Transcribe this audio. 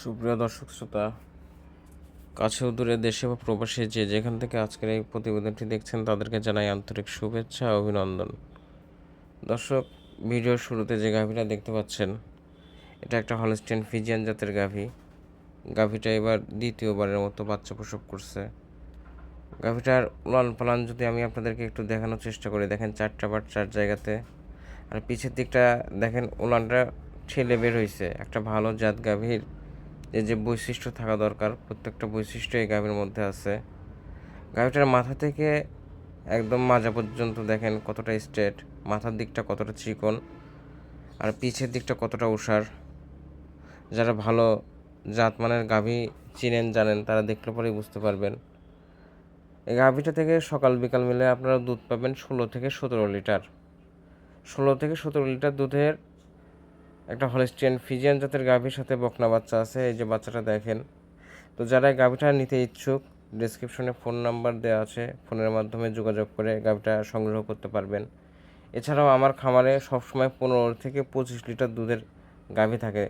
সুপ্রিয় দর্শক শ্রোতা, কাছে ও দূরে দেশে বা প্রবাসে যে যেখান থেকে আজকের এই প্রতিবেদনটি দেখছেন তাদেরকে জানাই আন্তরিক শুভেচ্ছা ও অভিনন্দন। দর্শক, ভিডিওর শুরুতে যে গাভীটা দেখতে পাচ্ছেন এটা একটা হলস্টিয়ান ফিজিয়ান জাতের গাভী। গাভীটা এবার দ্বিতীয়বারের মতো বাচ্চা প্রসব করছে। গাভীটার উলান পালান যদি আমি আপনাদেরকে একটু দেখানোর চেষ্টা করি, দেখেন চারটা বাট চার জায়গাতে, আর পিছের দিকটা দেখেন উলানটা ঠেলে বের হয়েছে। একটা ভালো জাত গাভীর যে বৈশিষ্ট্য থাকা দরকার প্রত্যেকটা বৈশিষ্ট্য এই গাভীর মধ্যে আছে। গাভীটার মাথা থেকে একদম মাজা পর্যন্ত দেখেন কতটা স্ট্রেট, মাথার দিকটা কতটা চিকন, আর পিছের দিকটা কতটা ওষার। যারা ভালো জাতমানের গাভী চিনেন জানেন তারা দেখলে পরেই বুঝতে পারবেন। এই গাভীটা থেকে সকাল বিকাল মিলে আপনারা দুধ পাবেন 16 থেকে 17 লিটার। 16 থেকে 17 লিটার দুধের একটা হলস্টিয়ান ফিজিয়ান জাতের গাভীর সাথে বকনা বাচ্চা আছে। এই যে বাচ্চাটা দেখেন। তো যারা এই গাভীটা নিতে ইচ্ছুক, ডেসক্রিপশনে ফোন নাম্বার দেওয়া আছে, ফোনের মাধ্যমে যোগাযোগ করে গাভীটা সংগ্রহ করতে পারবেন। এছাড়াও আমার খামারে সবসময় 15 থেকে 25 লিটার দুধের গাভী থাকে।